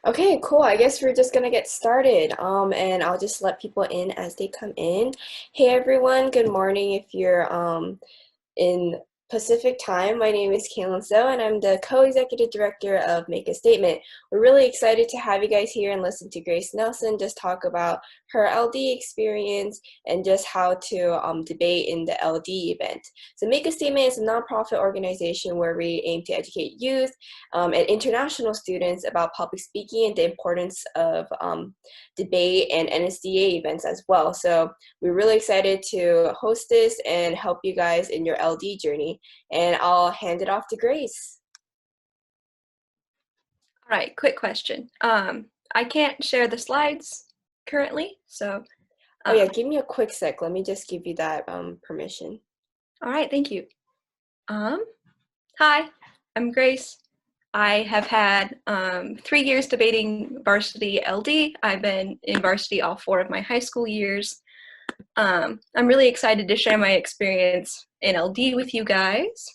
Okay, cool. I guess we're just gonna get started. And I'll just let people in as they come in. Hey everyone, good morning if you're in Pacific time. My name is Kaylin So, and I'm the co-executive director of Make a Statement. We're really excited to have you guys here and listen to Grace Nelson just talk about her LD experience and just how to debate in the LD event. So Make a Statement is a nonprofit organization where we aim to educate youth and international students about public speaking and the importance of debate and NSDA events as well. So we're really excited to host this and help you guys in your LD journey. And I'll hand it off to Grace. All right, quick question. I can't share the slides currently, so Oh yeah, uh, give me a quick sec. Let me just give you that permission. all right, thank you. Um, Hi, I'm Grace. I have had 3 years debating varsity LD. I've been in varsity all 4 of my high school years. I'm really excited to share my experience in LD with you guys.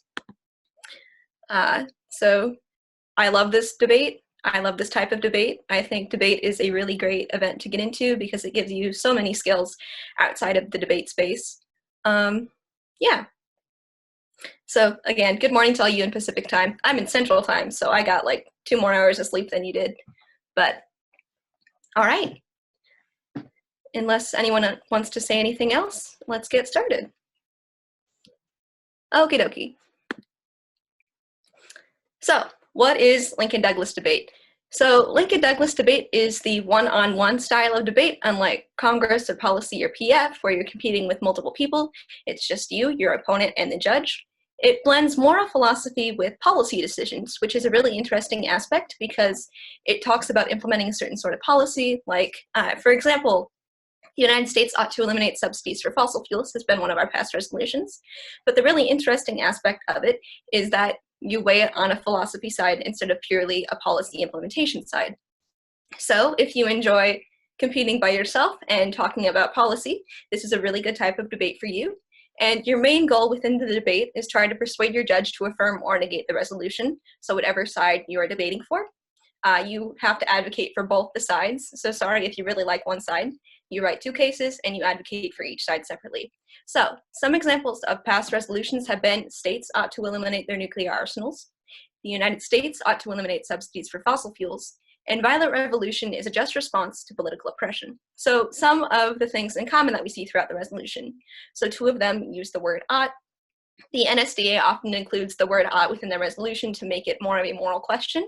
So I love this debate. I love this type of debate. I think debate is a really great event to get into because it gives you so many skills outside of the debate space. Yeah. So again, good morning to all you in Pacific time. I'm in Central time, so I got like 2 more hours of sleep than you did. But all right. Unless anyone wants to say anything else, let's get started. Okie dokie. So, what is Lincoln Douglas debate? So, Lincoln Douglas debate is the one-on-one style of debate, unlike Congress or policy or PF, where you're competing with multiple people. It's just you, your opponent, and the judge. It blends moral philosophy with policy decisions, which is a really interesting aspect because it talks about implementing a certain sort of policy. Like, for example, the United States ought to eliminate subsidies for fossil fuels has been one of our past resolutions. But the really interesting aspect of it is that you weigh it on a philosophy side instead of purely a policy implementation side. So if you enjoy competing by yourself and talking about policy, this is a really good type of debate for you. And your main goal within the debate is trying to persuade your judge to affirm or negate the resolution, so whatever side you are debating for. You have to advocate for both the sides. So sorry if you really like one side. You write 2 cases and you advocate for each side separately. So some examples of past resolutions have been states ought to eliminate their nuclear arsenals. The United States ought to eliminate subsidies for fossil fuels. And violent revolution is a just response to political oppression. So some of the things in common that we see throughout the resolution. So 2 of them use the word ought. The NSDA often includes the word ought within their resolution to make it more of a moral question.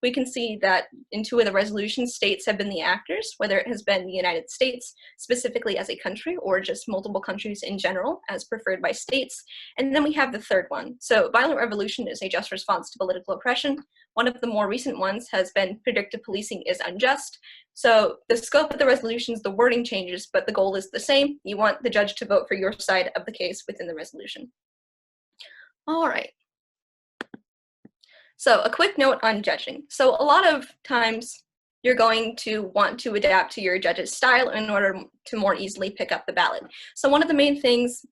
We can see that in 2 of the resolutions, states have been the actors, whether it has been the United States specifically as a country or just multiple countries in general as preferred by states. And then we have the third one. So violent revolution is a just response to political oppression. One of the more recent ones has been predictive policing is unjust. So the scope of the resolutions, the wording changes, but the goal is the same. You want the judge to vote for your side of the case within the resolution. All right. So a quick note on judging. So a lot of times you're going to want to adapt to your judge's style in order to more easily pick up the ballot. So one of the main things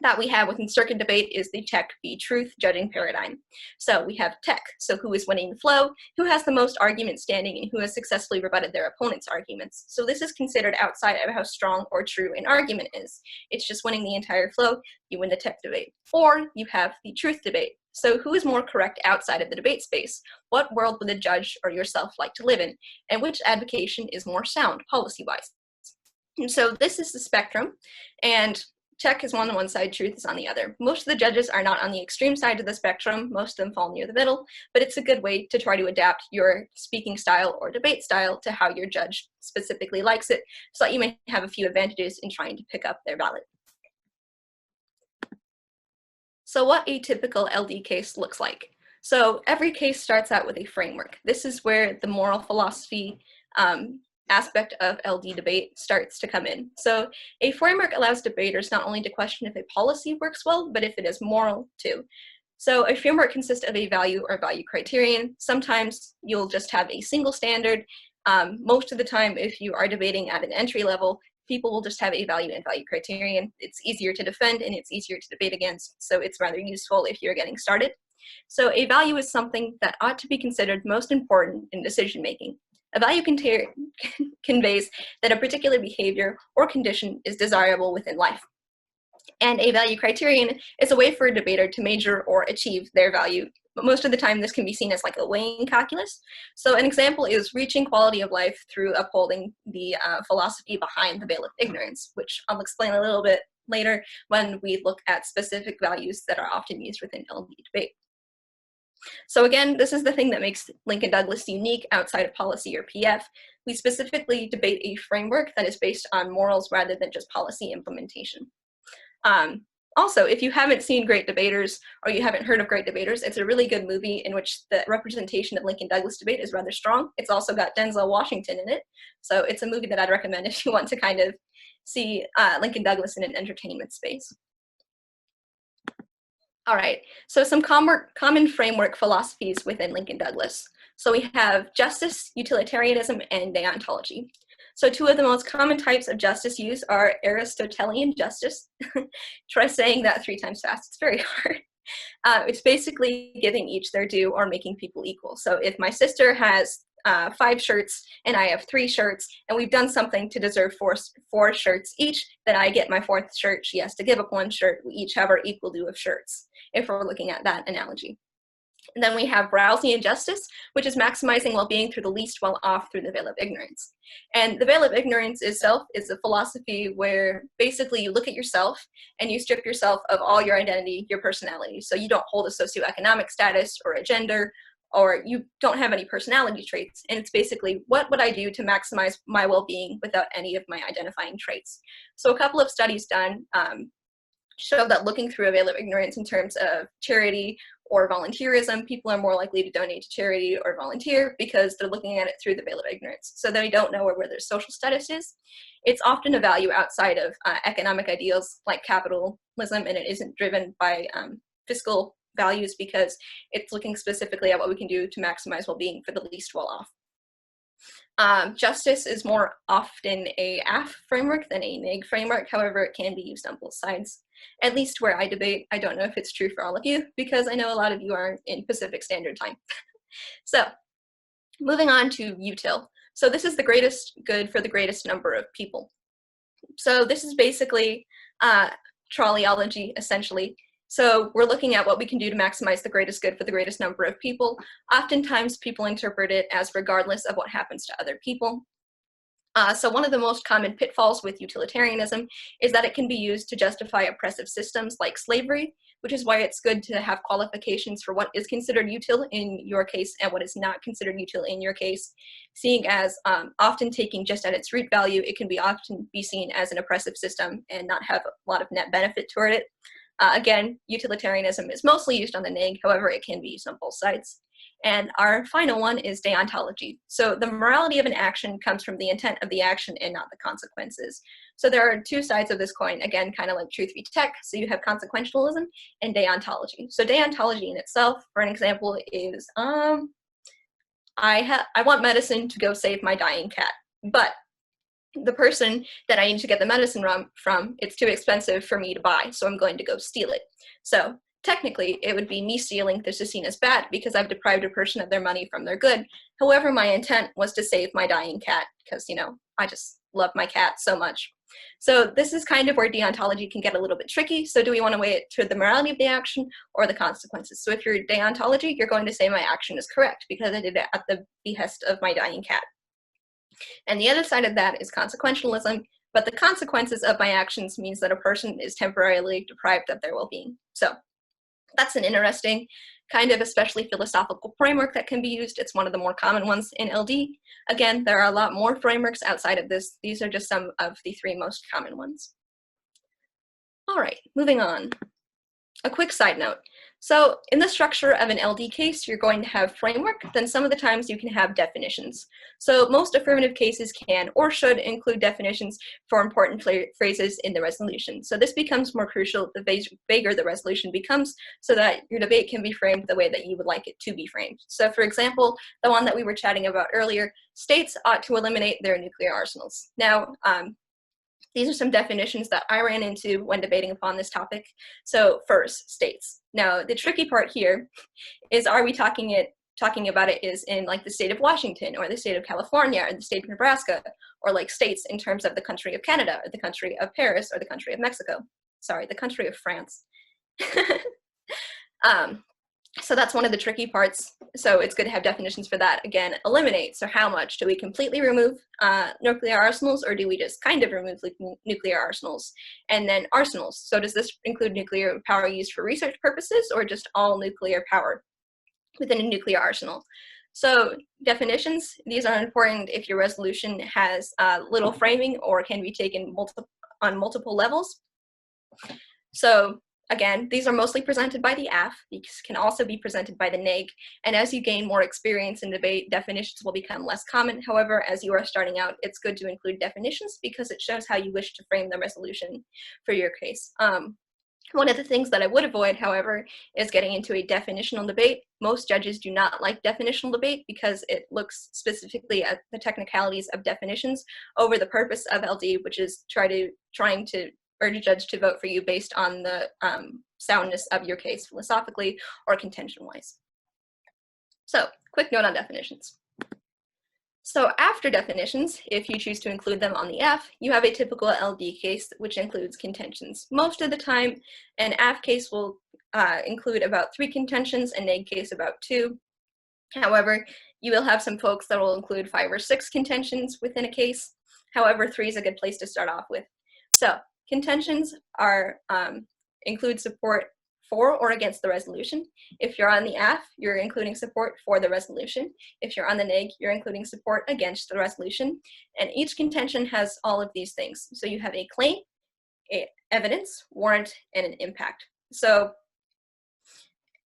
that we have within circuit debate is the tech v. truth judging paradigm. So we have tech, so who is winning the flow, who has the most arguments standing, and who has successfully rebutted their opponent's arguments. So this is considered outside of how strong or true an argument is. It's just winning the entire flow, you win the tech debate. Or you have the truth debate. So who is more correct outside of the debate space? What world would the judge or yourself like to live in? And which advocation is more sound policy-wise? And so this is the spectrum, and tech is on one side, truth is on the other. Most of the judges are not on the extreme side of the spectrum. Most of them fall near the middle, but it's a good way to try to adapt your speaking style or debate style to how your judge specifically likes it, so that you may have a few advantages in trying to pick up their ballot. So what a typical LD case looks like. So every case starts out with a framework. This is where the moral philosophy aspect of LD debate starts to come in. So a framework allows debaters not only to question if a policy works well, but if it is moral too. So a framework consists of a value or value criterion. Sometimes you'll just have a single standard. Most of the time, if you are debating at an entry level, people will just have a value and value criterion. It's easier to defend and it's easier to debate against, so it's rather useful if you're getting started. So a value is something that ought to be considered most important in decision making. A value conveys that a particular behavior or condition is desirable within life. And a value criterion is a way for a debater to measure or achieve their value. But most of the time, this can be seen as like a weighing calculus. So an example is reaching quality of life through upholding the philosophy behind the veil of ignorance, which I'll explain a little bit later when we look at specific values that are often used within LD debate. So again, this is the thing that makes Lincoln Douglas unique outside of policy or PF. We specifically debate a framework that is based on morals rather than just policy implementation. Also, if you haven't seen Great Debaters or you haven't heard of Great Debaters, it's a really good movie in which the representation of Lincoln Douglas debate is rather strong. It's also got Denzel Washington in it. So it's a movie that I'd recommend if you want to kind of see Lincoln Douglas in an entertainment space. All right, so some common framework philosophies within Lincoln Douglas. So we have justice, utilitarianism, and deontology. So two of the most common types of justice used are Aristotelian justice. Try saying that 3 times fast, it's very hard. It's basically giving each their due or making people equal. So if my sister has 5 shirts and I have 3 shirts and we've done something to deserve 4 shirts each, then I get my 4th shirt. She has to give up 1 shirt. We each have our equal due of shirts, if we're looking at that analogy. And then we have Rawlsian justice, which is maximizing well-being through the least well-off through the veil of ignorance. And the veil of ignorance itself is a philosophy where basically you look at yourself and you strip yourself of all your identity, your personality. So you don't hold a socioeconomic status or a gender, or you don't have any personality traits. And it's basically, what would I do to maximize my well-being without any of my identifying traits? So a couple of studies done show that looking through a veil of ignorance in terms of charity or volunteerism, people are more likely to donate to charity or volunteer because they're looking at it through the veil of ignorance. So they don't know where their social status is. It's often a value outside of economic ideals like capitalism, and it isn't driven by fiscal values because it's looking specifically at what we can do to maximize well-being for the least well-off. Justice is more often a AF framework than a NIG framework. However, it can be used on both sides. At least where I debate, I don't know if it's true for all of you because I know a lot of you are in Pacific Standard Time. So moving on to util. So this is the greatest good for the greatest number of people. So this is basically trolleyology, essentially. So we're looking at what we can do to maximize the greatest good for the greatest number of people. Oftentimes people interpret it as regardless of what happens to other people. So one of the most common pitfalls with utilitarianism is that it can be used to justify oppressive systems like slavery, which is why it's good to have qualifications for what is considered util in your case and what is not considered util in your case, seeing as often taking just at its root value, it can be often be seen as an oppressive system and not have a lot of net benefit toward it. Again, utilitarianism is mostly used on the NIG, however, it can be used on both sides. And our final one is deontology. So the morality of an action comes from the intent of the action and not the consequences. So there are 2 sides of this coin, again, kind of like truth be tech. So you have consequentialism and deontology. So deontology in itself, for an example, is I want medicine to go save my dying cat, but the person that I need to get the medicine from, it's too expensive for me to buy, so I'm going to go steal it. So technically, it would be me stealing. This is seen as bad because I've deprived a person of their money from their good. However, my intent was to save my dying cat because, you know, I just love my cat so much. So this is kind of where deontology can get a little bit tricky. So do we want to weigh it to the morality of the action or the consequences? So if you're deontology, you're going to say my action is correct because I did it at the behest of my dying cat. And the other side of that is consequentialism, but the consequences of my actions means that a person is temporarily deprived of their well-being. So that's an interesting kind of especially philosophical framework that can be used. It's one of the more common ones in LD. Again, there are a lot more frameworks outside of this. These are just some of the 3 most common ones. All right, moving on. A quick side note. So in the structure of an LD case, you're going to have framework, then some of the times you can have definitions. So most affirmative cases can or should include definitions for important phrases in the resolution. So this becomes more crucial the vaguer the resolution becomes so that your debate can be framed the way that you would like it to be framed. So for example, the one that we were chatting about earlier, states ought to eliminate their nuclear arsenals. Now, these are some definitions that I ran into when debating upon this topic. So first, states. Now, the tricky part here is, are we talking it talking about it is in like the state of Washington or the state of California or the state of Nebraska, or like states in terms of the country of Canada or the country of Paris or the country of Mexico. Sorry, the country of France. So that's one of the tricky parts. So it's good to have definitions for that. Again, eliminate. So how much? Do we completely remove nuclear arsenals, or do we just kind of remove nuclear arsenals? And then arsenals. So does this include nuclear power used for research purposes, or just all nuclear power within a nuclear arsenal? So definitions, these are important if your resolution has little framing or can be taken on multiple levels. So again, these are mostly presented by the AF. These can also be presented by the NEG. And as you gain more experience in debate, definitions will become less common. However, as you are starting out, it's good to include definitions because it shows how you wish to frame the resolution for your case. One of the things that I would avoid, however, is getting into a definitional debate. Most judges do not like definitional debate because it looks specifically at the technicalities of definitions over the purpose of LD, which is trying to urge a judge to vote for you based on the soundness of your case philosophically or contention-wise. So, quick note on definitions. So after definitions, if you choose to include them on the F, you have a typical LD case, which includes contentions. Most of the time, an AF case will include about 3 contentions, a NEG case about 2. However, you will have some folks that will include 5 or 6 contentions within a case. However, 3 is a good place to start off with. So contentions are include support for or against the resolution. If you're on the AF, you're including support for the resolution. If you're on the NEG, you're including support against the resolution. And each contention has all of these things. So you have a claim, evidence, warrant, and an impact. So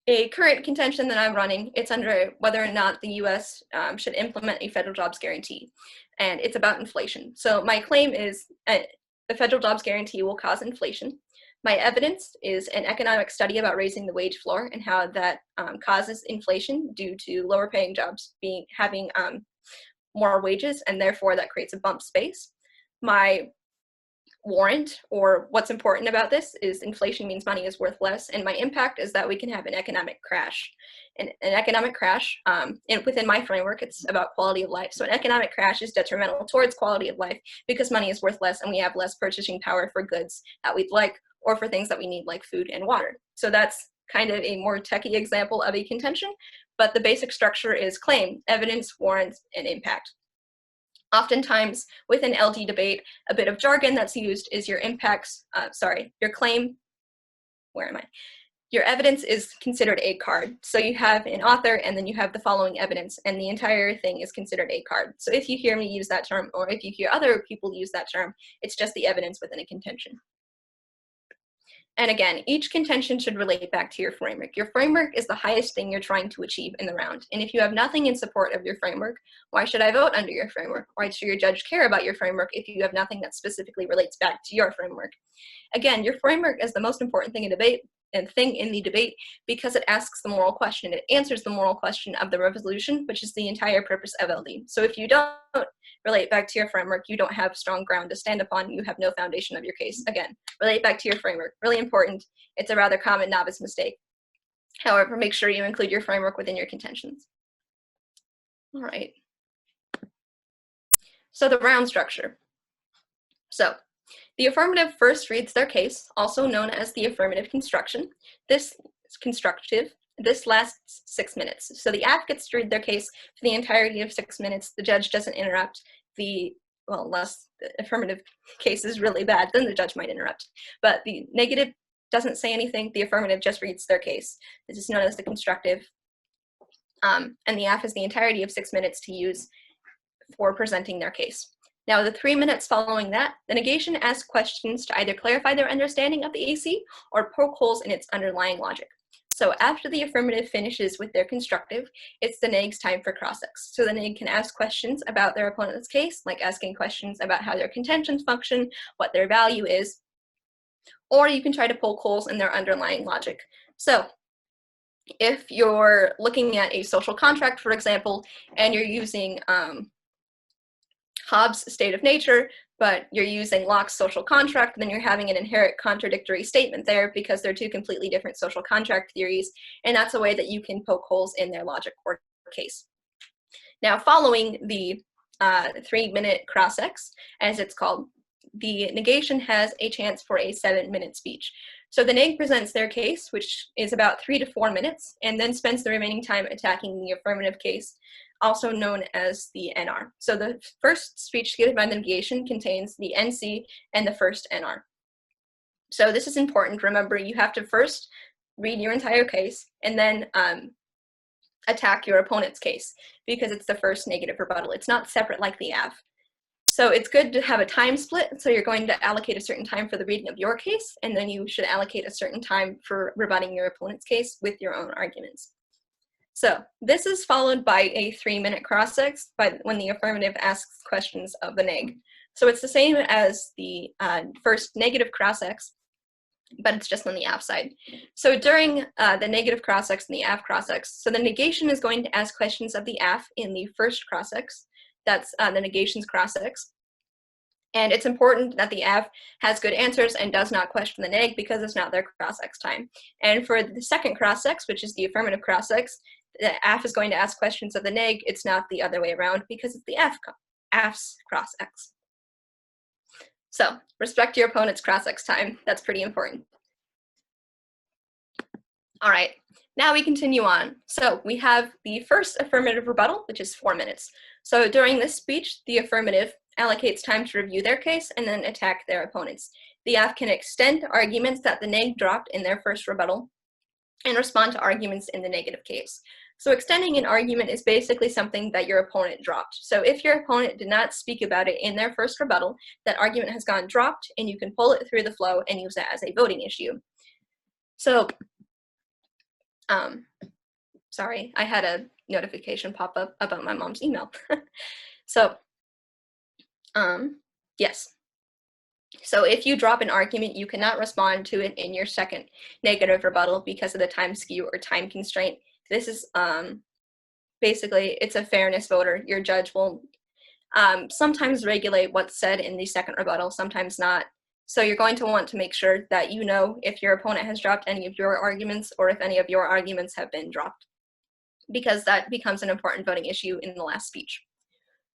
a current contention that I'm running, it's under whether or not the US should implement a federal jobs guarantee. And it's about inflation. So my claim is the federal jobs guarantee will cause inflation. My evidence is an economic study about raising the wage floor and how that causes inflation due to lower paying jobs having more wages, and therefore that creates a bump space. My warrant, or what's important about this, is inflation means money is worth less, and my impact is that we can have an economic crash. An economic crash, within my framework, it's about quality of life. So an economic crash is detrimental towards quality of life because money is worth less and we have less purchasing power for goods that we'd like or for things that we need like food and water. So that's kind of a more techie example of a contention, but the basic structure is claim, evidence, warrant, and impact. Oftentimes within LD debate, a bit of jargon that's used is your claim, your evidence is considered a card. So you have an author and then you have the following evidence, and the entire thing is considered a card. So if you hear me use that term, or if you hear other people use that term, it's just the evidence within a contention. And again, each contention should relate back to your framework. Your framework is the highest thing you're trying to achieve in the round. And if you have nothing in support of your framework, why should I vote under your framework? Why should your judge care about your framework if you have nothing that specifically relates back to your framework? Again, your framework is the most important thing in the debate because it asks the moral question. It answers the moral question of the resolution, which is the entire purpose of LD. So if you don't relate back to your framework, you don't have strong ground to stand upon, you have no foundation of your case. Again, relate back to your framework, really important. It's a rather common novice mistake. However, make sure you include your framework within your contentions. All right. So the round structure. So the affirmative first reads their case, also known as the affirmative construction. This is constructive. This lasts 6 minutes. So the AF gets to read their case for the entirety of 6 minutes. The judge doesn't interrupt. Unless the affirmative case is really bad, then the judge might interrupt. But the negative doesn't say anything. The affirmative just reads their case. This is known as the constructive. And the AF has the entirety of 6 minutes to use for presenting their case. Now, the 3 minutes following that, the negation asks questions to either clarify their understanding of the AC or poke holes in its underlying logic. So after the affirmative finishes with their constructive, it's the neg's time for cross-ex. So the neg can ask questions about their opponent's case, like asking questions about how their contentions function, what their value is, or you can try to poke holes in their underlying logic. So if you're looking at a social contract, for example, and you're using Hobbes' state of nature, but you're using Locke's social contract, then you're having an inherent contradictory statement there because they're two completely different social contract theories, and that's a way that you can poke holes in their logic or case. Now, following the 3-minute cross-ex, as it's called, the negation has a chance for a 7-minute speech. So the neg presents their case, which is about 3 to 4 minutes, and then spends the remaining time attacking the affirmative case, also known as the NR. So the first speech given by the negation contains the NC and the first NR. So this is important. Remember, you have to first read your entire case and then attack your opponent's case, because it's the first negative rebuttal. It's not separate like the AF. So it's good to have a time split. So you're going to allocate a certain time for the reading of your case, and then you should allocate a certain time for rebutting your opponent's case with your own arguments. So this is followed by a 3-minute cross-ex when the affirmative asks questions of the neg. So it's the same as the first negative cross-ex, but it's just on the AF side. So during the negative cross-ex and the AF cross-ex, so the negation is going to ask questions of the AF in the first cross-ex. That's the negation's cross-ex. And it's important that the AF has good answers and does not question the neg, because it's not their cross-ex time. And for the second cross-ex, which is the affirmative cross-ex, the AF is going to ask questions of the neg. It's not the other way around, because it's the AF's cross-ex. So respect your opponent's cross-ex time. That's pretty important. All right, now we continue on. So we have the first affirmative rebuttal, which is 4 minutes. So during this speech, the affirmative allocates time to review their case and then attack their opponents. The AF can extend arguments that the neg dropped in their first rebuttal and respond to arguments in the negative case. So extending an argument is basically something that your opponent dropped. So if your opponent did not speak about it in their first rebuttal, that argument has gone dropped, and you can pull it through the flow and use it as a voting issue. So sorry, I had a notification pop up about my mom's email. So, yes. So if you drop an argument, you cannot respond to it in your second negative rebuttal because of the time skew or time constraint. This is basically, it's a fairness voter. Your judge will sometimes regulate what's said in the second rebuttal, sometimes not. So you're going to want to make sure that you know if your opponent has dropped any of your arguments or if any of your arguments have been dropped, because that becomes an important voting issue in the last speech.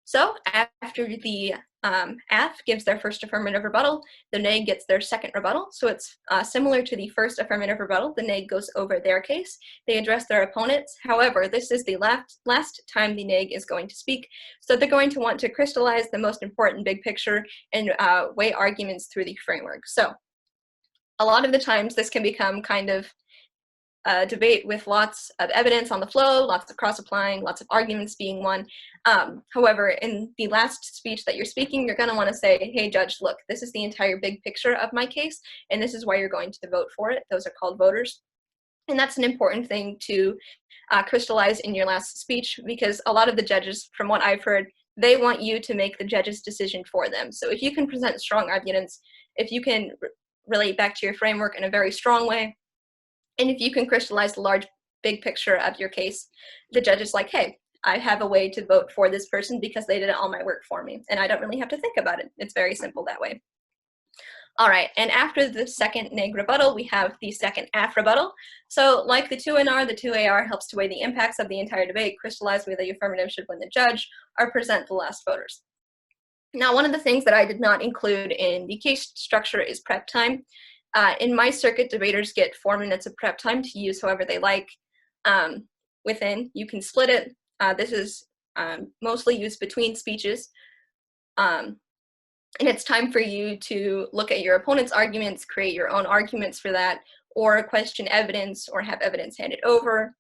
So after the AF gives their first affirmative rebuttal, the neg gets their second rebuttal. So it's similar to the first affirmative rebuttal. The neg goes over their case. They address their opponents. However, this is the last time the neg is going to speak. So they're going to want to crystallize the most important big picture and weigh arguments through the framework. So a lot of the times this can become kind of a debate with lots of evidence on the flow, lots of cross-applying, lots of arguments being won. However, in the last speech that you're speaking, you're going to want to say, hey, judge, look, this is the entire big picture of my case, and this is why you're going to vote for it. Those are called voters. And that's an important thing to crystallize in your last speech, because a lot of the judges, from what I've heard, they want you to make the judge's decision for them. So if you can present strong arguments, if you can relate back to your framework in a very strong way, and if you can crystallize the large, big picture of your case, the judge is like, hey, I have a way to vote for this person because they did all my work for me, and I don't really have to think about it. It's very simple that way. All right, and after the second neg rebuttal, we have the second AF rebuttal. So like the 2NR, the 2AR helps to weigh the impacts of the entire debate, crystallize whether the affirmative should win the judge, or present the last voters. Now, one of the things that I did not include in the case structure is prep time. In my circuit, debaters get 4 minutes of prep time to use however they like. Within, you can split it. This is mostly used between speeches. And it's time for you to look at your opponent's arguments, create your own arguments for that, or question evidence or have evidence handed over.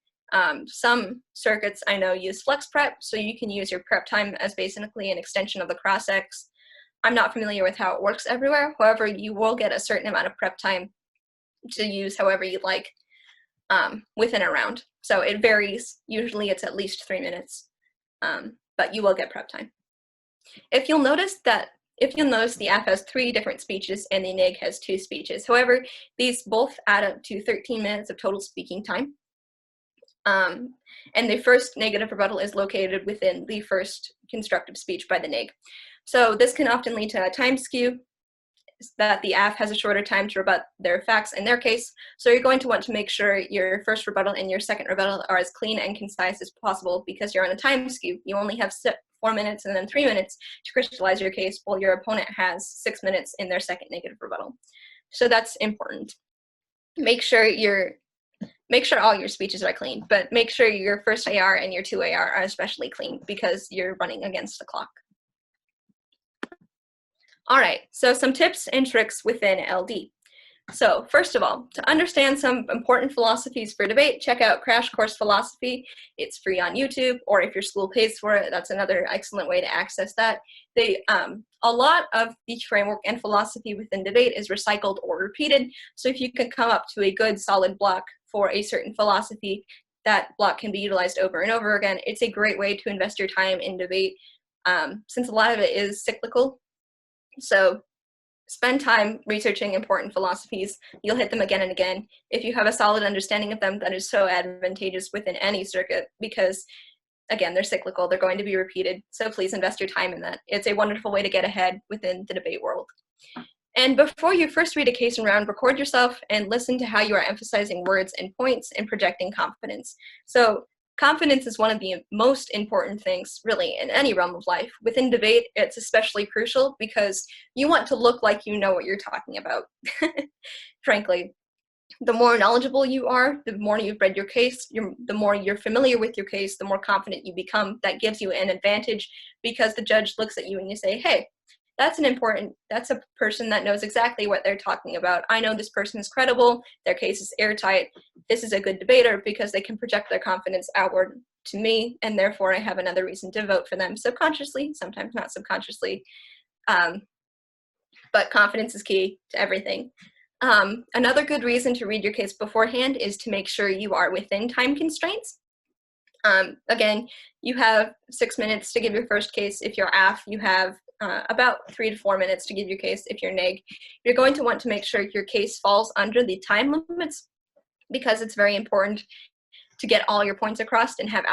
Some circuits I know use flex prep, so you can use your prep time as basically an extension of the cross-ex. I'm not familiar with how it works everywhere. However, you will get a certain amount of prep time to use however you like within a round. So it varies. Usually it's at least 3 minutes, but you will get prep time. If you'll notice, the AF has 3 different speeches and the neg has 2 speeches. However, these both add up to 13 minutes of total speaking time. And the first negative rebuttal is located within the first constructive speech by the neg. So this can often lead to a time skew. that the AF has a shorter time to rebut their facts in their case. So you're going to want to make sure your first rebuttal and your second rebuttal are as clean and concise as possible, because you're on a time skew. You only have 4 minutes and then 3 minutes to crystallize your case, while your opponent has 6 minutes in their second negative rebuttal. So that's important. Make sure all your speeches are clean, but make sure your first AR and your 2 AR are especially clean, because you're running against the clock. All right, so some tips and tricks within LD. So first of all, to understand some important philosophies for debate, check out Crash Course Philosophy. It's free on YouTube, or if your school pays for it, that's another excellent way to access that. A lot of the framework and philosophy within debate is recycled or repeated, so if you can come up to a good solid block for a certain philosophy, that block can be utilized over and over again. It's a great way to invest your time in debate, since a lot of it is cyclical. So spend time researching important philosophies. You'll hit them again and again. If you have a solid understanding of them, that is so advantageous within any circuit, because again, they're cyclical, they're going to be repeated. So please invest your time in that. It's a wonderful way to get ahead within the debate world. And before you first read a case and round, record yourself and listen to how you are emphasizing words and points and projecting confidence. So confidence is one of the most important things, really, in any realm of life. Within debate, it's especially crucial, because you want to look like you know what you're talking about. Frankly, the more knowledgeable you are, the more you've read your case, the more you're familiar with your case, the more confident you become. That gives you an advantage, because the judge looks at you and you say, hey, that's a person that knows exactly what they're talking about. I know this person is credible, their case is airtight, this is a good debater, because they can project their confidence outward to me, and therefore I have another reason to vote for them, subconsciously, sometimes not subconsciously. But confidence is key to everything. Another good reason to read your case beforehand is to make sure you are within time constraints. Again, you have 6 minutes to give your first case. If you're AF, you have about 3 to 4 minutes to give your case. If you're neg, you're going to want to make sure your case falls under the time limits, because it's very important to get all your points across and have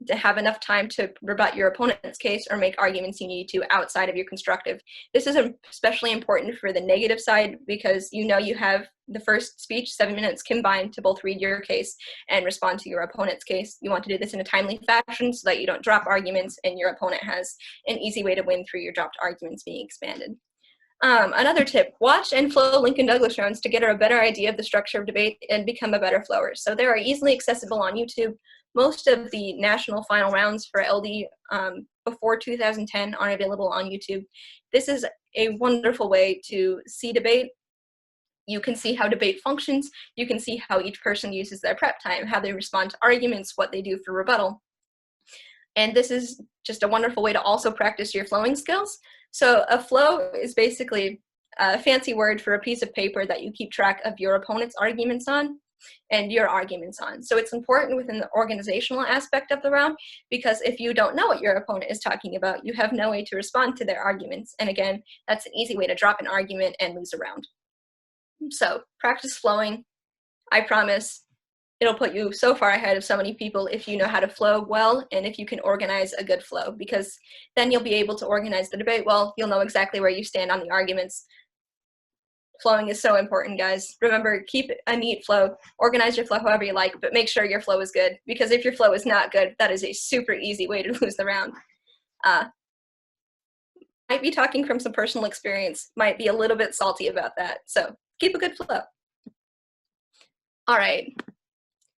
to have enough time to rebut your opponent's case or make arguments you need to outside of your constructive. This is especially important for the negative side, because you know you have the first speech, 7 minutes combined, to both read your case and respond to your opponent's case. You want to do this in a timely fashion so that you don't drop arguments and your opponent has an easy way to win through your dropped arguments being expanded. Another tip, watch and flow Lincoln Douglas rounds to get a better idea of the structure of debate and become a better flower. So they are easily accessible on YouTube. Most of the national final rounds for LD before 2010 are available on YouTube. This is a wonderful way to see debate. You can see how debate functions. You can see how each person uses their prep time, how they respond to arguments, what they do for rebuttal. And this is just a wonderful way to also practice your flowing skills. So a flow is basically a fancy word for a piece of paper that you keep track of your opponent's arguments on and your arguments on. So it's important within the organizational aspect of the round, because if you don't know what your opponent is talking about, you have no way to respond to their arguments. And again, that's an easy way to drop an argument and lose a round. So practice flowing. I promise it'll put you so far ahead of so many people if you know how to flow well and if you can organize a good flow, because then you'll be able to organize the debate well. You'll know exactly where you stand on the arguments. Flowing is so important, guys. Remember, keep a neat flow. Organize your flow however you like, but make sure your flow is good, because if your flow is not good, that is a super easy way to lose the round. Might be talking from some personal experience, might be a little bit salty about that. So keep a good flow. All right.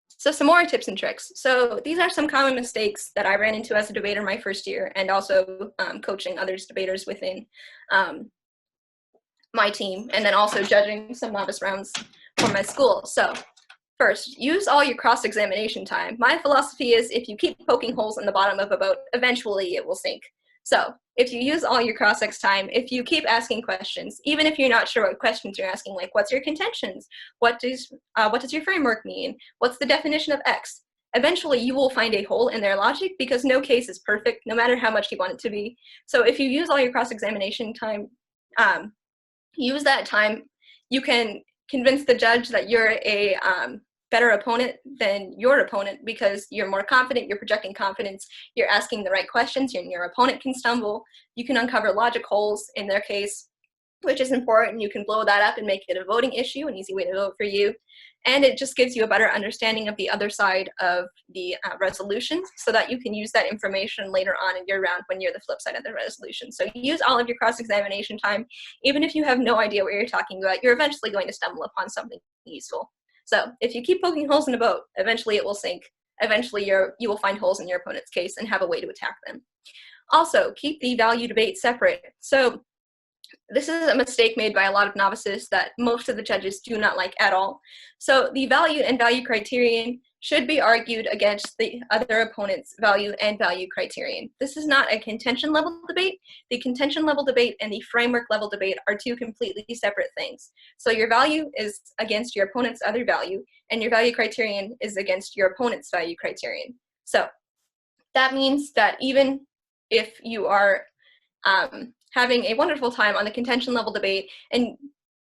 So some more tips and tricks. So these are some common mistakes that I ran into as a debater my first year, and also coaching others debaters within my team, and then also judging some novice rounds for my school. So first, use all your cross-examination time. My philosophy is if you keep poking holes in the bottom of a boat, eventually it will sink. So if you use all your cross-ex time, if you keep asking questions, even if you're not sure what questions you're asking, like what's your contentions? What does your framework mean? What's the definition of X? Eventually you will find a hole in their logic, because no case is perfect, no matter how much you want it to be. So if you use all your cross-examination time, use that time. You can convince the judge that you're a better opponent than your opponent because you're more confident, you're projecting confidence, you're asking the right questions, and your opponent can stumble. You can uncover logic holes in their case, which is important. You can blow that up and make it a voting issue, an easy way to vote for you. And it just gives you a better understanding of the other side of the resolutions so that you can use that information later on in your round when you're the flip side of the resolution. So use all of your cross-examination time. Even if you have no idea what you're talking about, you're eventually going to stumble upon something useful. So if you keep poking holes in a boat, eventually it will sink. Eventually you will find holes in your opponent's case and have a way to attack them. Also, keep the value debate separate. So this is a mistake made by a lot of novices that most of the judges do not like at all. So the value and value criterion should be argued against the other opponent's value and value criterion. This is not a contention level debate. The contention level debate and the framework level debate are two completely separate things. So your value is against your opponent's other value, and your value criterion is against your opponent's value criterion. So that means that even if you are having a wonderful time on the contention level debate and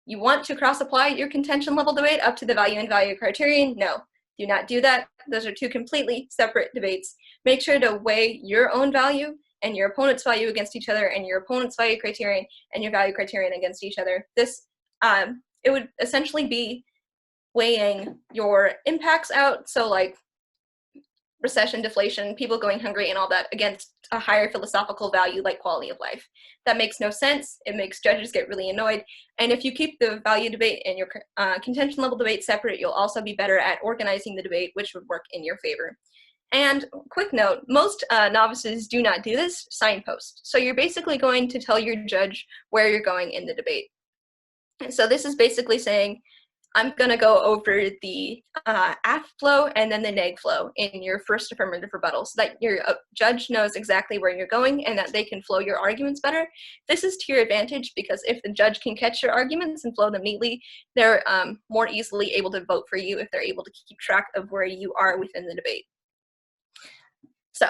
you want to cross-apply your contention level debate up to the value and value criterion, no, do not do that. Those are two completely separate debates. Make sure to weigh your own value and your opponent's value against each other, and your opponent's value criterion and your value criterion against each other. This, it would essentially be weighing your impacts out, so like recession, deflation, people going hungry, and all that against a higher philosophical value like quality of life. That makes no sense. It makes judges get really annoyed. And if you keep the value debate and your contention level debate separate, you'll also be better at organizing the debate, which would work in your favor. And quick note, most novices do not do this, signpost. So you're basically going to tell your judge where you're going in the debate. And so this is basically saying, I'm going to go over the aft flow and then the neg flow in your first affirmative rebuttal so that your judge knows exactly where you're going and that they can flow your arguments better. This is to your advantage because if the judge can catch your arguments and flow them neatly, they're more easily able to vote for you if they're able to keep track of where you are within the debate. So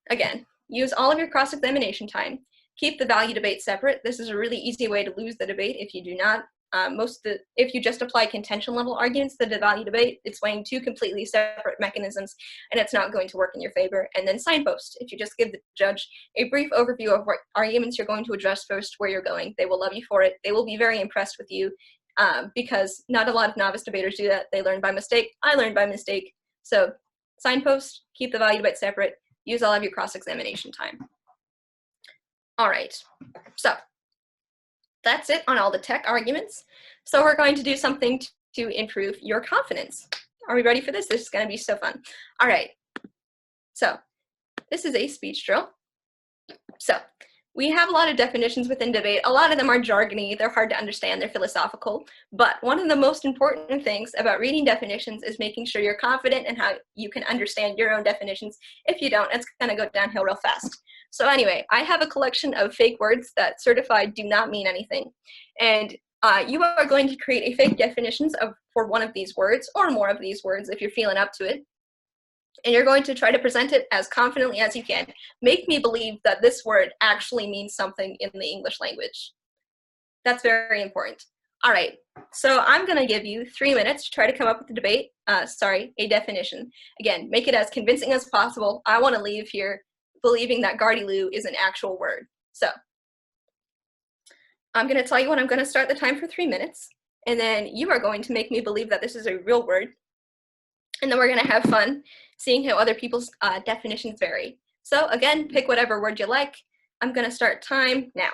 again, use all of your cross-examination time. Keep the value debate separate. This is a really easy way to lose the debate if you do not. If you just apply contention level arguments to the value debate, it's weighing two completely separate mechanisms and it's not going to work in your favor. And then signpost, if you just give the judge a brief overview of what arguments you're going to address first, where you're going, they will love you for it. They will be very impressed with you because not a lot of novice debaters do that. They learn by mistake. I learned by mistake. So signpost, keep the value debate separate, use all of your cross-examination time. All right, so that's it on all the tech arguments. So we're going to do something to improve your confidence. Are we ready for this? This is going to be so fun. All right. So this is a speech drill. So we have a lot of definitions within debate. A lot of them are jargony. They're hard to understand. They're philosophical. But one of the most important things about reading definitions is making sure you're confident in how you can understand your own definitions. If you don't, it's going to go downhill real fast. So anyway, I have a collection of fake words that certified do not mean anything. And you are going to create a fake definitions for one of these words or more of these words if you're feeling up to it. And you're going to try to present it as confidently as you can. Make me believe that this word actually means something in the English language. That's very important. All right, so I'm going to give you 3 minutes to try to come up with a definition. Again, make it as convincing as possible. I want to leave here believing that Gardy-Loo is an actual word. So I'm going to tell you when I'm going to start the time for 3 minutes, and then you are going to make me believe that this is a real word, and then we're going to have fun seeing how other people's definitions vary. So again, pick whatever word you like. I'm going to start time now.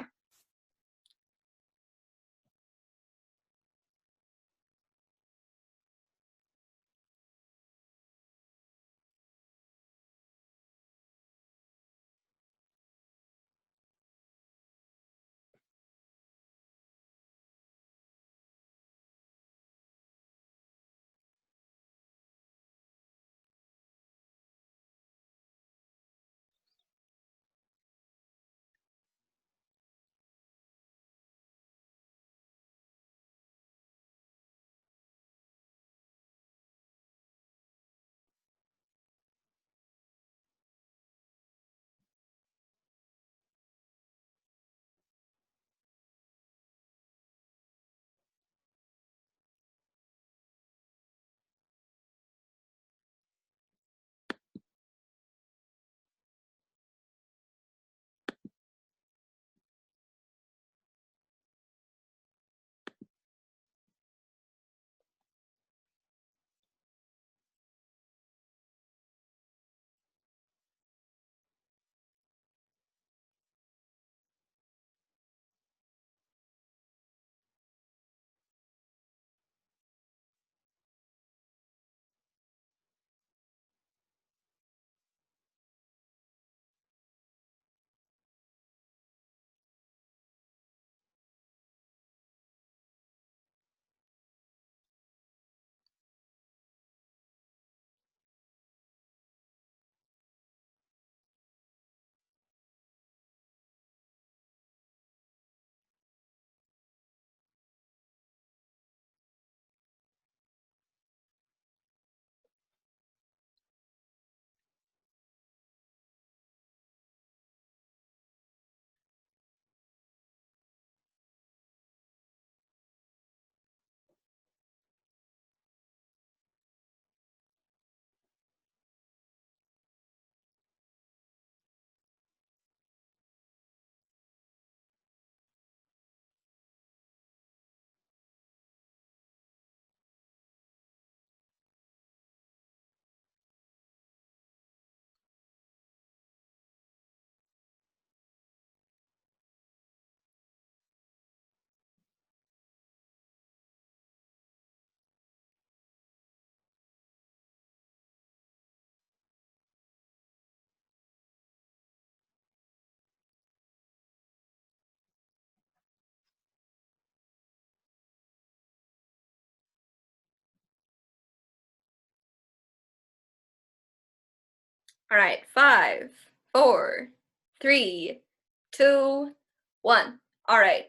All right, 5, 4, 3, 2, 1. All right,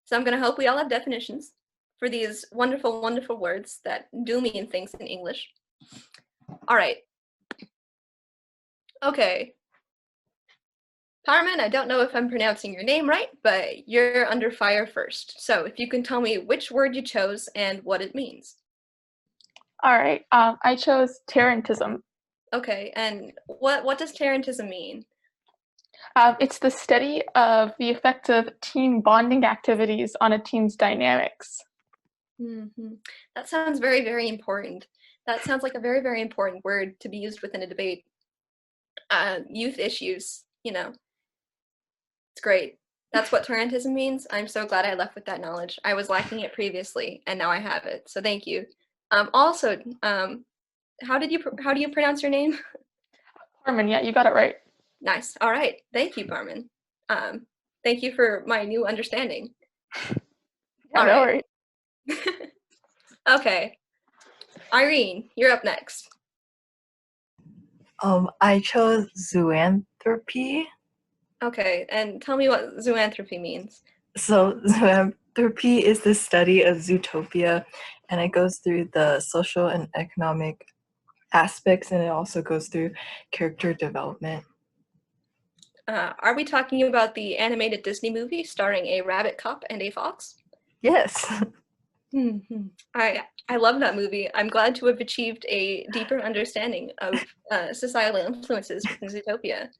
so I'm going to hope we all have definitions for these wonderful, wonderful words that do mean things in English. All right. Okay. Parman, I don't know if I'm pronouncing your name right, but you're under fire first. So if you can tell me which word you chose and what it means. All right. I chose tarantism. Okay, and what does tarantism mean? It's the study of the effect of team bonding activities on a team's dynamics. Mm-hmm. That sounds very, very important. That sounds like a very, very important word to be used within a debate. Youth issues, it's great. That's what tarantism means. I'm so glad I left with that knowledge. I was lacking it previously, and now I have it. So thank you. Also, how do you pronounce your name? Parman, yeah, you got it right. Nice. All right. Thank you, Parman. Thank you for my new understanding. Yeah, All no right. Okay. Irene, you're up next. I chose zoanthropy. Okay, and tell me what zoanthropy means. So zoanthropy is the study of Zootopia, and it goes through the social and economic aspects, and it also goes through character development. Are we talking about the animated Disney movie starring a rabbit cop and a fox? Yes. Mm-hmm. I love that movie. I'm glad to have achieved a deeper understanding of societal influences within Zootopia.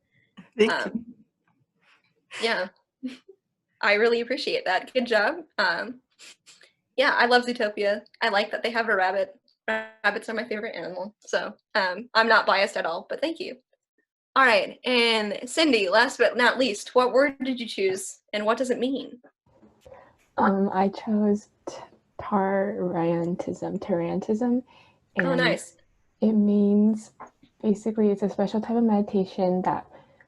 Thank you. Yeah, I really appreciate that. Good job. Yeah, I love Zootopia. I like that they have a rabbit. Rabbits are my favorite animal, so I'm not biased at all, but thank you. All right, and Cindy, last but not least, what word did you choose, and what does it mean? I chose tarantism, and Oh, nice. it means basically it's a special type of meditation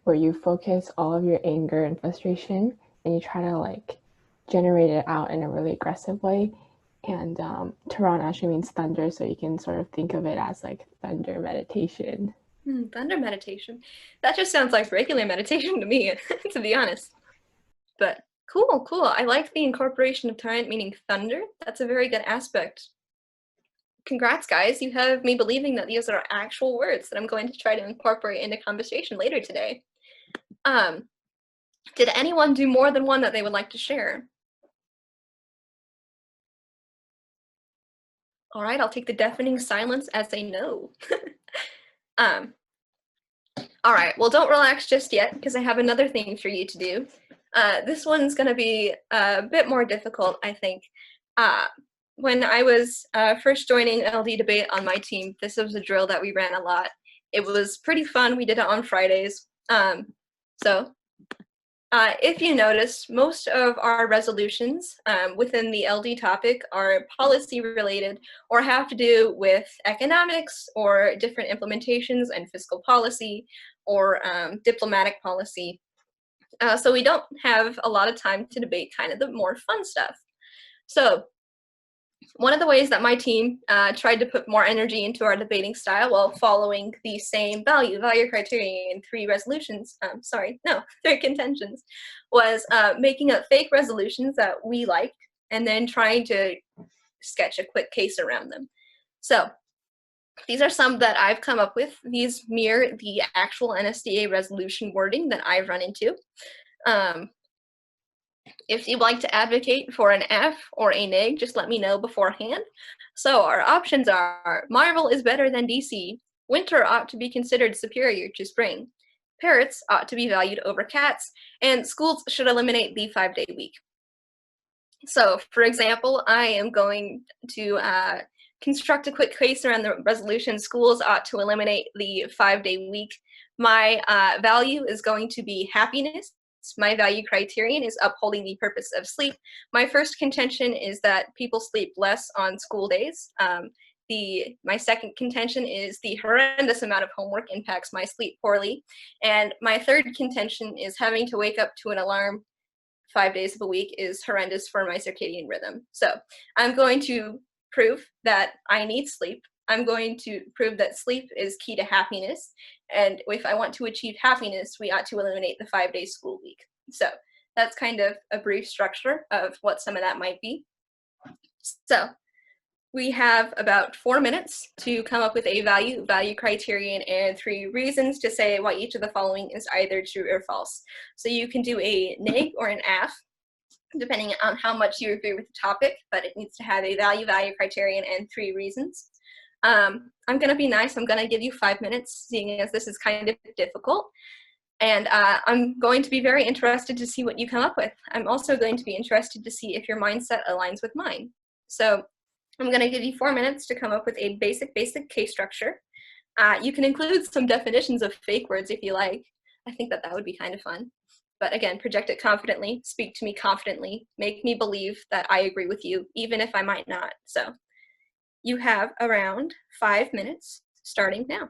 where you focus all of your anger and frustration, and you try to like generate it out in a really aggressive way. And Taran actually means thunder, so you can sort of think of it as like thunder meditation. Thunder meditation. That just sounds like regular meditation to me, to be honest. But cool. I like the incorporation of Tarant meaning thunder. That's a very good aspect. Congrats, guys. You have me believing that these are actual words that I'm going to try to incorporate into conversation later today. Did anyone do more than one that they would like to share? All right, I'll take the deafening silence as a no. All right, well, don't relax just yet because I have another thing for you to do. This one's going to be a bit more difficult, I think. When I was first joining LD Debate on my team, this was a drill that we ran a lot. It was pretty fun. We did it on Fridays. If you notice, most of our resolutions within the LD topic are policy related or have to do with economics or different implementations and fiscal policy or diplomatic policy. So we don't have a lot of time to debate kind of the more fun stuff. So one of the ways that my team tried to put more energy into our debating style while following the same value criteria in three contentions, was making up fake resolutions that we liked and then trying to sketch a quick case around them. So these are some that I've come up with. These mirror the actual NSDA resolution wording that I've run into. If you'd like to advocate for an F or a neg, just let me know beforehand. So our options are: Marvel is better than DC. Winter ought to be considered superior to spring. Parrots ought to be valued over cats. And schools should eliminate the 5-day week. So, for example, I am going to construct a quick case around the resolution schools ought to eliminate the 5-day week. My value is going to be happiness. My value criterion is upholding the purpose of sleep. My first contention is that people sleep less on school days. My second contention is the horrendous amount of homework impacts my sleep poorly. And my third contention is having to wake up to an alarm 5 days of a week is horrendous for my circadian rhythm. So I'm going to prove that I need sleep. I'm going to prove that sleep is key to happiness. And if I want to achieve happiness, we ought to eliminate the 5-day school week. So that's kind of a brief structure of what some of that might be. So we have about 4 minutes to come up with a value criterion, and 3 reasons to say why each of the following is either true or false. So you can do a neg or an af, depending on how much you agree with the topic, but it needs to have a value criterion and 3 reasons. I'm going to be nice. I'm going to give you 5 minutes, seeing as this is kind of difficult. And I'm going to be very interested to see what you come up with. I'm also going to be interested to see if your mindset aligns with mine. So I'm going to give you 4 minutes to come up with a basic case structure. You can include some definitions of fake words if you like. I think that would be kind of fun. But again, project it confidently, speak to me confidently, make me believe that I agree with you, even if I might not. So you have around 5 minutes starting now.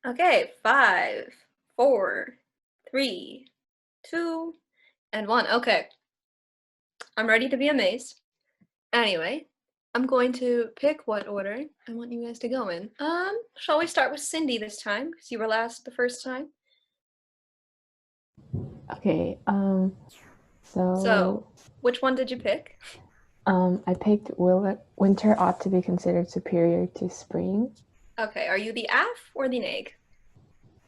Okay, 5, 4, 3, 2, and 1. Okay, I'm ready to be amazed. Anyway, I'm going to pick what order I want you guys to go in. Shall we start with Cindy this time, because you were last the first time? Okay, So, which one did you pick? I picked winter ought to be considered superior to spring. Okay, are you the AF or the NAG?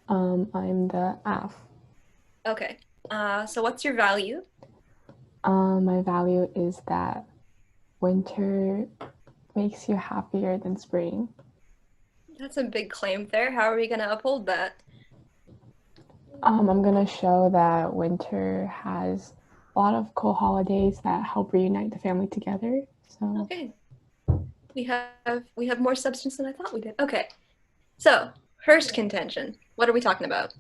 I'm the AF. Okay, so what's your value? My value is that winter makes you happier than spring. That's a big claim there. How are we going to uphold that? I'm gonna show that winter has a lot of cool holidays that help reunite the family together. So Okay, we have more substance than I thought we did. Okay, so first contention. What are we talking about?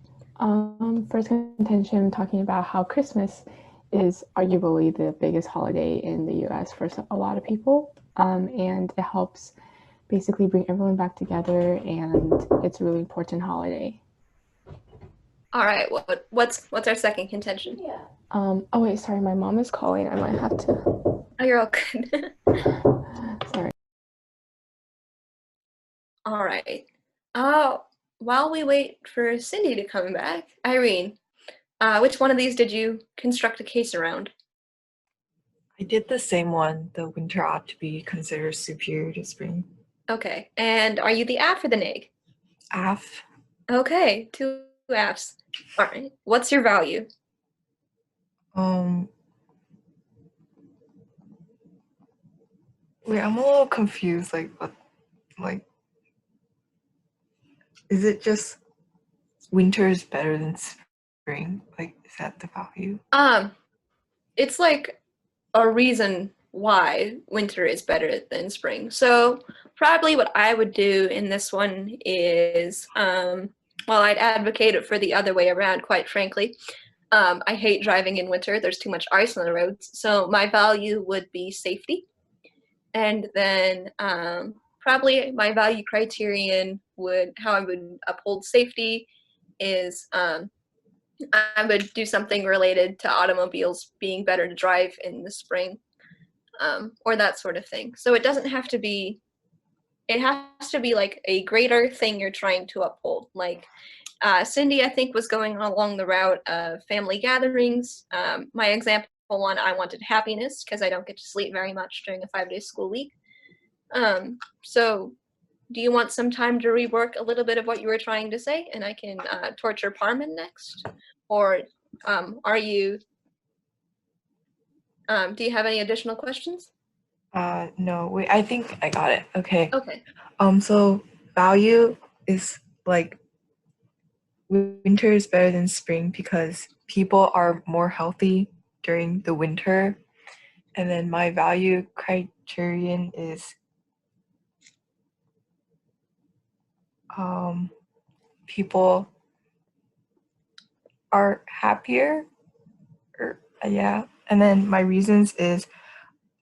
first contention, talking about how Christmas is arguably the biggest holiday in the US for a lot of people. And it helps basically bring everyone back together, and it's a really important holiday. All right, what's our second contention? Oh wait, sorry, my mom is calling. I might have to. Oh, you're all good. Sorry. All right. While we wait for Cindy to come back, Irene, which one of these did you construct a case around? I did the same one. The winter ought to be considered superior to spring. Okay, and are you the AF or the NAG? AF. Okay, 2 AFs. All right, what's your value? Wait, I'm a little confused. Like, what? Like, is it just winter is better than spring? Like, is that the value? It's like a reason why winter is better than spring. So probably what I would do in this one is, well, I'd advocate it for the other way around, quite frankly. I hate driving in winter. There's too much ice on the roads. So my value would be safety. And then probably my value criterion how I would uphold safety is I would do something related to automobiles being better to drive in the spring, or that sort of thing. So it doesn't have to be, it has to be like a greater thing you're trying to uphold. Like Cindy, I think, was going along the route of family gatherings. My example one, I wanted happiness because I don't get to sleep very much during a 5-day school week. So do you want some time to rework a little bit of what you were trying to say, and I can torture Parman next? Or are you, do you have any additional questions? No, wait, I think I got it. Okay. Okay. So value is like winter is better than spring because people are more healthy during the winter. And then my value criterion is people are happier. Yeah. And then my reasons is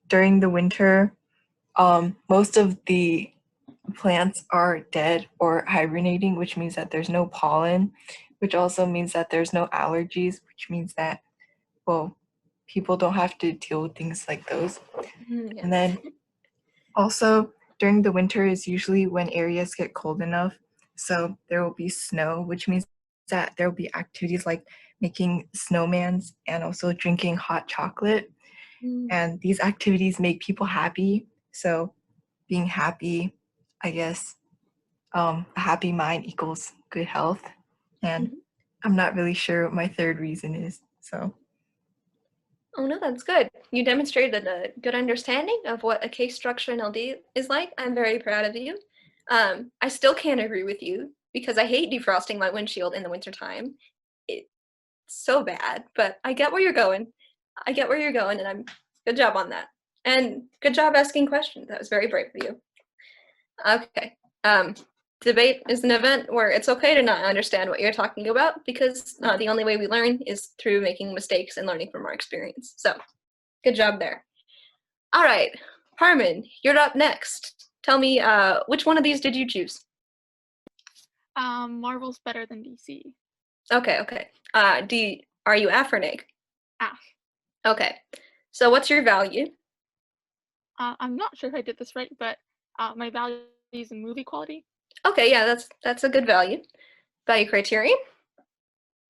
during the winter, most of the plants are dead or hibernating, which means that there's no pollen, which also means that there's no allergies, which means that, well, people don't have to deal with things like those. Yes. And then also during the winter is usually when areas get cold enough. So there will be snow, which means that there will be activities like making snowmans and also drinking hot chocolate. And these activities make people happy. So being happy, I guess, a happy mind equals good health. And I'm not really sure what my third reason is. So. Oh no, that's good. You demonstrated a good understanding of what a case structure in LD is like. I'm very proud of you. I still can't agree with you because I hate defrosting my windshield in the wintertime. It's so bad, but I get where you're going. I get where you're going, and I'm good job on that. And good job asking questions. That was very brave of you. Okay. Debate is an event where it's okay to not understand what you're talking about because the only way we learn is through making mistakes and learning from our experience. So, good job there. All right, Harmon, you're up next. Tell me, which one of these did you choose? Marvel's better than DC. Okay, okay. Are you F or neg? Ah, Okay. So what's your value? I'm not sure if I did this right, but my value is in movie quality. Okay, yeah, that's a good value. Value criterion?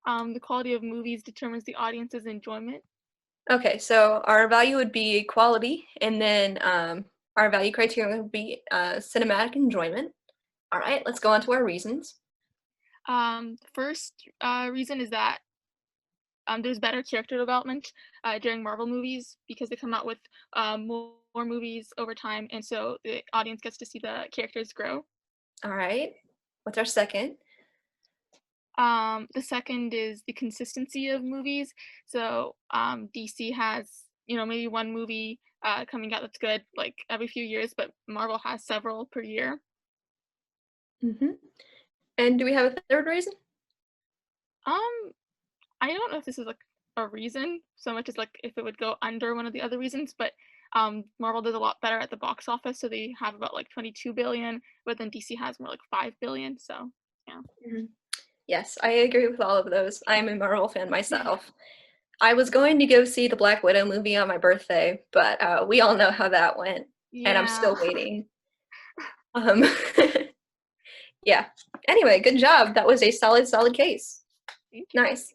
The quality of movies determines the audience's enjoyment. Okay, so our value would be quality, and then our value criteria would be cinematic enjoyment. All right, let's go on to our reasons. First reason is that there's better character development during Marvel movies because they come out with more movies over time, and so the audience gets to see the characters grow. All right, what's our second? The second is the consistency of movies. So DC has, maybe one movie coming out that's good like every few years, but Marvel has several per year. Mm-hmm. And do we have a third reason? I don't know if this is like a reason so much as like if it would go under one of the other reasons, but Marvel does a lot better at the box office, so they have about like 22 billion, but then DC has more like 5 billion. So yeah. Mm-hmm. Yes, I agree with all of those. I'm a Marvel fan myself. I was going to go see the Black Widow movie on my birthday, but we all know how that went, and I'm still waiting. Yeah. Anyway, good job. That was a solid case. Nice.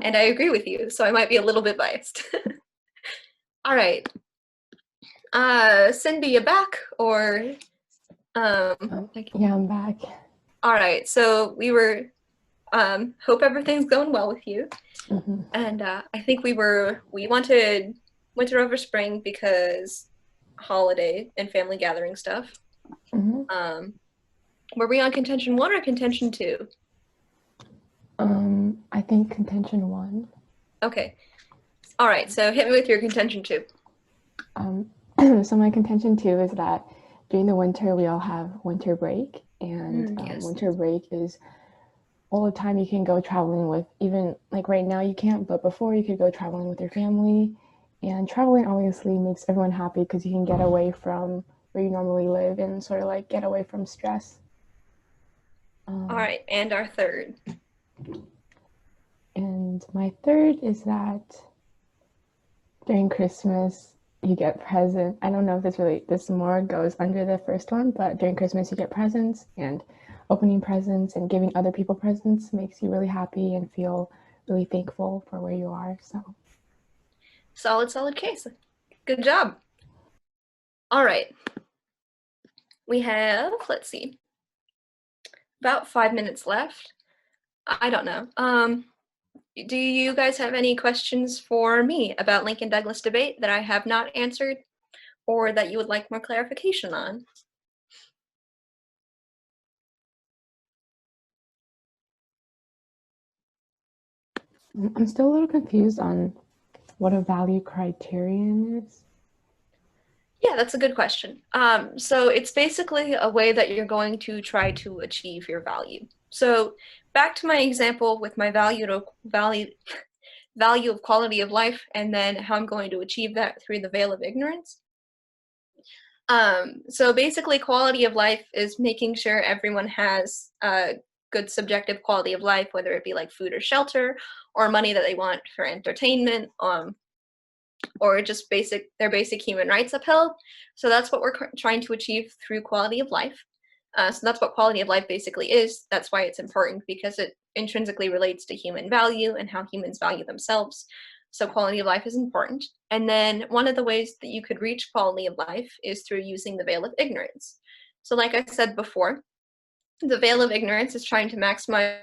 And I agree with you, so I might be a little bit biased. All right. Cindy, you back or? Yeah, I'm back. All right. So we were. Hope everything's going well with you. Mm-hmm. And I think we wanted winter over spring because holiday and family gathering stuff. Mm-hmm. Were we on contention 1 or contention 2? I think contention 1. Okay. All right. So hit me with your contention 2. So my contention 2 is that during the winter we all have winter break, and Yes. winter break is all the time you can go traveling with, even like right now you can't, but before you could go traveling with your family. And traveling obviously makes everyone happy because you can get away from where you normally live and sort of like get away from stress. All right, and our third. And my third is that during Christmas you get presents. I don't know if this more goes under the first one, but during Christmas you get presents, and opening presents and giving other people presents makes you really happy and feel really thankful for where you are. So solid case. Good job. All right. We have, let's see, about 5 minutes left. I don't know. Do you guys have any questions for me about Lincoln Douglas debate that I have not answered or that you would like more clarification on? I'm still a little confused on what a value criterion is. Yeah, that's a good question. So it's basically a way that you're going to try to achieve your value. So back to my example with my value of quality of life, and then how I'm going to achieve that through the veil of ignorance. So basically quality of life is making sure everyone has a good subjective quality of life, whether it be like food or shelter or money that they want for entertainment, or just their basic human rights upheld. So that's what we're trying to achieve through quality of life. So that's what quality of life basically is. That's why it's important, because it intrinsically relates to human value and how humans value themselves. So quality of life is important. And then one of the ways that you could reach quality of life is through using the veil of ignorance. So like I said before, the veil of ignorance is trying to maximize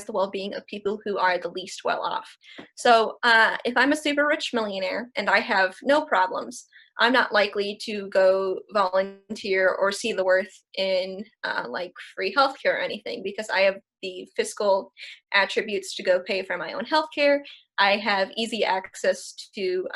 the well-being of people who are the least well off. So if I'm a super rich millionaire and I have no problems, I'm not likely to go volunteer or see the worth in like free healthcare or anything, because I have the fiscal attributes to go pay for my own healthcare. I have easy access to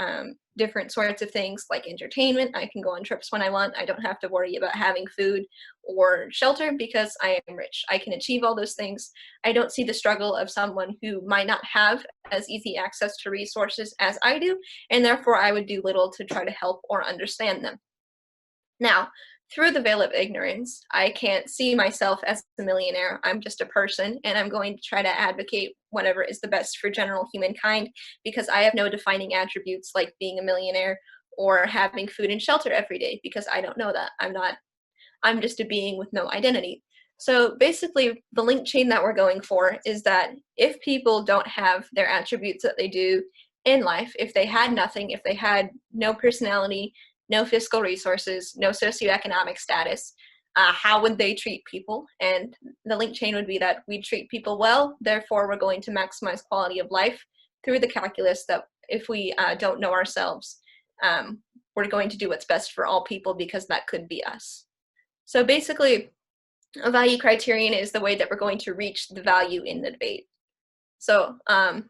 different sorts of things like entertainment. I can go on trips when I want. I don't have to worry about having food or shelter because I am rich. I can achieve all those things. I don't see the struggle of someone who might not have as easy access to resources as I do, and therefore I would do little to try to help or understand them. Now, through the veil of ignorance, I can't see myself as a millionaire. I'm just a person, and I'm going to try to advocate whatever is the best for general humankind, because I have no defining attributes like being a millionaire or having food and shelter every day, because I don't know that. I'm just a being with no identity. So basically, the link chain that we're going for is that if people don't have their attributes that they do in life, if they had nothing, if they had no personality, no fiscal resources, no socioeconomic status, how would they treat people? And the link chain would be that we treat people well, therefore we're going to maximize quality of life through the calculus that if we don't know ourselves, we're going to do what's best for all people, because that could be us. So basically, a value criterion is the way that we're going to reach the value in the debate. So I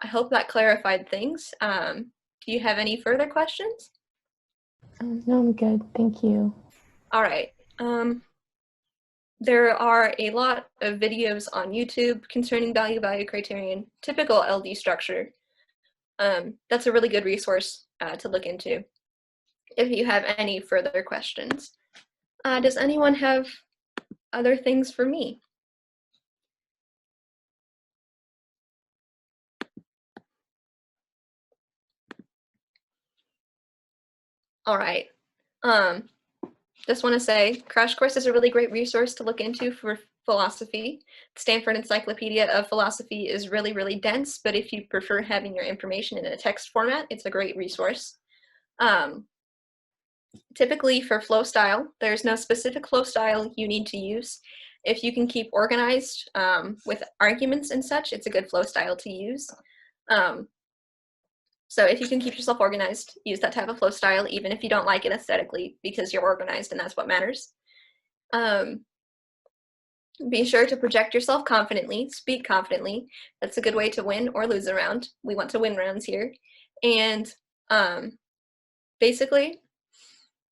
hope that clarified things. Do you have any further questions? No, I'm good. Thank you. All right. There are a lot of videos on YouTube concerning value criterion, typical LD structure. That's a really good resource to look into if you have any further questions. Does anyone have other things for me? All right. Just want to say, Crash Course is a really great resource to look into for philosophy. Stanford Encyclopedia of Philosophy is really, really dense, but if you prefer having your information in a text format, it's a great resource. Typically for flow style, there's no specific flow style you need to use. If you can keep organized with arguments and such, it's a good flow style to use. So if you can keep yourself organized, use that type of flow style, even if you don't like it aesthetically, because you're organized and that's what matters. Be sure to project yourself confidently, speak confidently. That's a good way to win or lose a round. We want to win rounds here. And basically,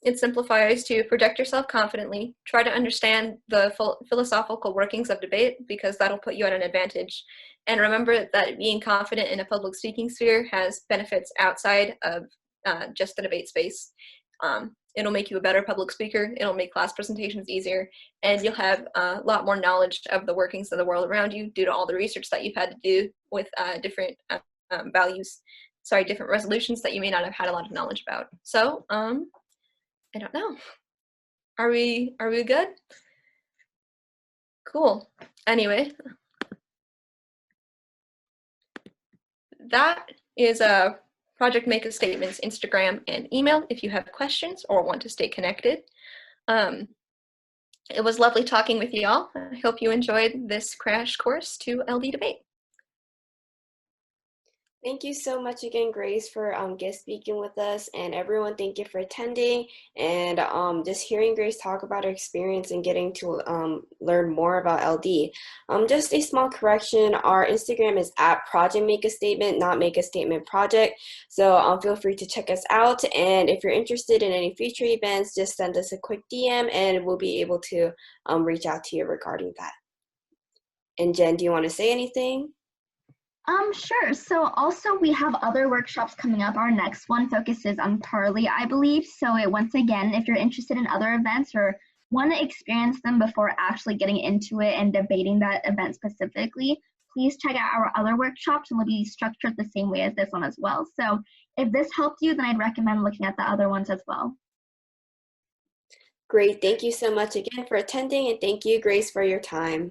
it simplifies to project yourself confidently, try to understand the philosophical workings of debate, because that'll put you at an advantage. And remember that being confident in a public speaking sphere has benefits outside of just the debate space. It'll make you a better public speaker, it'll make class presentations easier, and you'll have a lot more knowledge of the workings of the world around you due to all the research that you've had to do with different different resolutions that you may not have had a lot of knowledge about. So, I don't know. Are we good? Cool. Anyway, that is a Project Make a Statement's Instagram and email if you have questions or want to stay connected. It was lovely talking with y'all. I hope you enjoyed this crash course to LD debate. Thank you so much again, Grace, for guest speaking with us, and everyone, thank you for attending and just hearing Grace talk about her experience and getting to learn more about LD. Just a small correction, our Instagram is at Project Make a Statement, not Make a Statement Project, so feel free to check us out, and if you're interested in any future events, just send us a quick DM and we'll be able to reach out to you regarding that. And Jen, do you want to say anything? Sure. So also we have other workshops coming up. Our next one focuses on Parley, I believe. So once again, if you're interested in other events or want to experience them before actually getting into it and debating that event specifically, please check out our other workshops, and they'll be structured the same way as this one as well. So if this helped you, then I'd recommend looking at the other ones as well. Great. Thank you so much again for attending, and thank you, Grace, for your time.